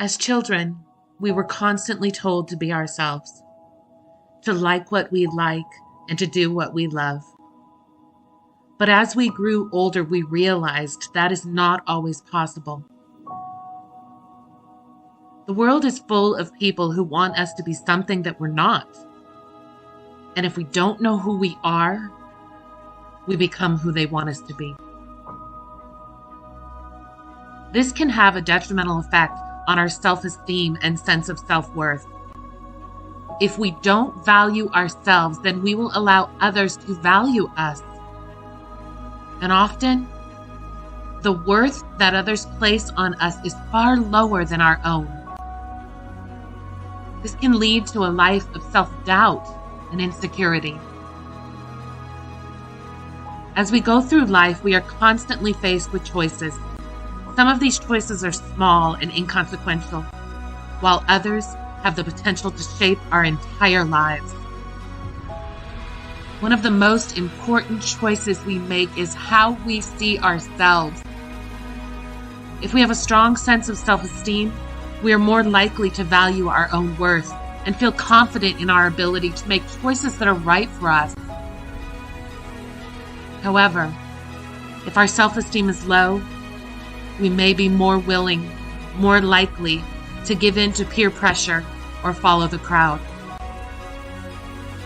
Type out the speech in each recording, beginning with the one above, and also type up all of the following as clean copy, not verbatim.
As children, we were constantly told to be ourselves, to like what we like, and to do what we love. But as we grew older, we realized that is not always possible. The world is full of people who want us to be something that we're not. And if we don't know who we are, we become who they want us to be. This can have a detrimental effect on our self-esteem and sense of self-worth. If we don't value ourselves, then we will allow others to value us. And often, the worth that others place on us is far lower than our own. This can lead to a life of self-doubt and insecurity. As we go through life, we are constantly faced with choices. Some of these choices are small and inconsequential, while others have the potential to shape our entire lives. One of the most important choices we make is how we see ourselves. If we have a strong sense of self-esteem, we are more likely to value our own worth and feel confident in our ability to make choices that are right for us. However, if our self-esteem is low, we may be more willing, more likely to give in to peer pressure or follow the crowd.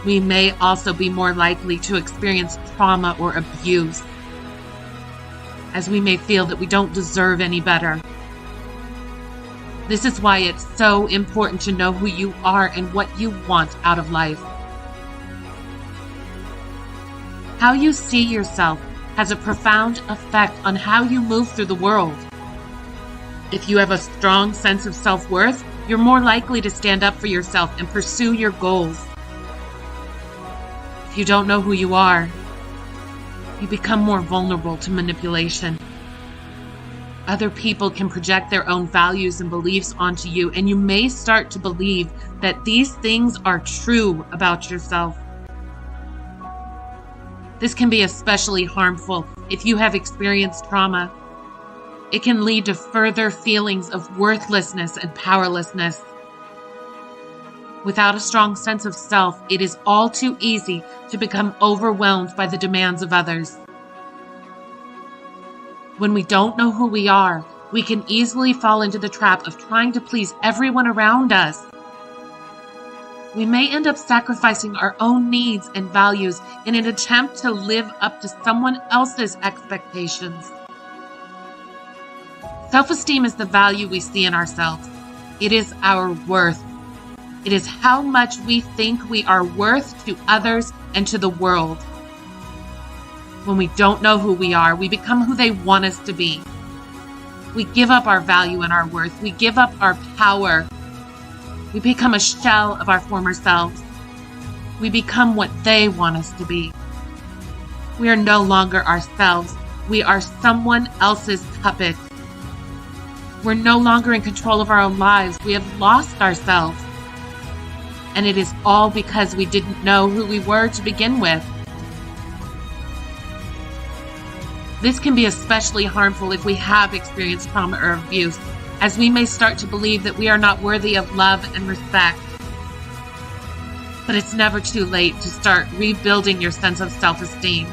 We may also be more likely to experience trauma or abuse, as we may feel that we don't deserve any better. This is why it's so important to know who you are and what you want out of life. How you see yourself has a profound effect on how you move through the world. If you have a strong sense of self-worth, you're more likely to stand up for yourself and pursue your goals. If you don't know who you are, you become more vulnerable to manipulation. Other people can project their own values and beliefs onto you, and you may start to believe that these things are true about yourself. This can be especially harmful if you have experienced trauma. It can lead to further feelings of worthlessness and powerlessness. Without a strong sense of self, it is all too easy to become overwhelmed by the demands of others. When we don't know who we are, we can easily fall into the trap of trying to please everyone around us. We may end up sacrificing our own needs and values in an attempt to live up to someone else's expectations. Self-esteem is the value we see in ourselves. It is our worth. It is how much we think we are worth to others and to the world. When we don't know who we are, we become who they want us to be. We give up our value and our worth. We give up our power. We become a shell of our former selves. We become what they want us to be. We are no longer ourselves. We are someone else's puppet. We're no longer in control of our own lives. We have lost ourselves. And it is all because we didn't know who we were to begin with. This can be especially harmful if we have experienced trauma or abuse, as we may start to believe that we are not worthy of love and respect. But it's never too late to start rebuilding your sense of self-esteem.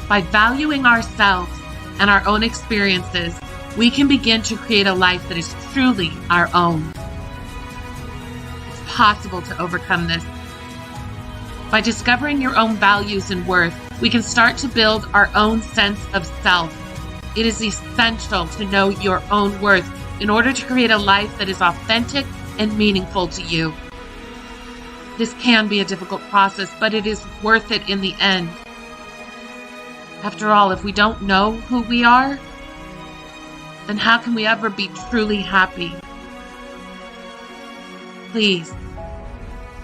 By valuing ourselves and our own experiences, we can begin to create a life that is truly our own. It's possible to overcome this. By discovering your own values and worth, we can start to build our own sense of self. It is essential to know your own worth in order to create a life that is authentic and meaningful to you. This can be a difficult process, but it is worth it in the end. After all, if we don't know who we are, then how can we ever be truly happy? Please,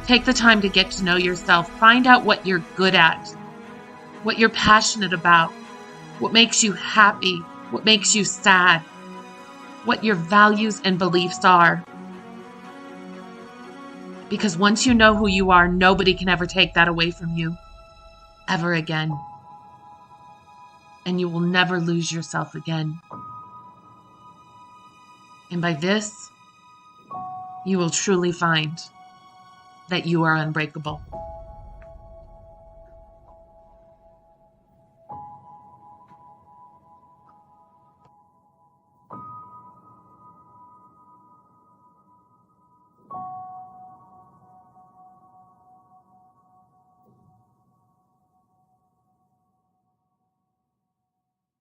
take the time to get to know yourself. Find out what you're good at, what you're passionate about, what makes you happy, what makes you sad, what your values and beliefs are. Because once you know who you are, nobody can ever take that away from you, ever again. And you will never lose yourself again. And by this, you will truly find that you are unbreakable.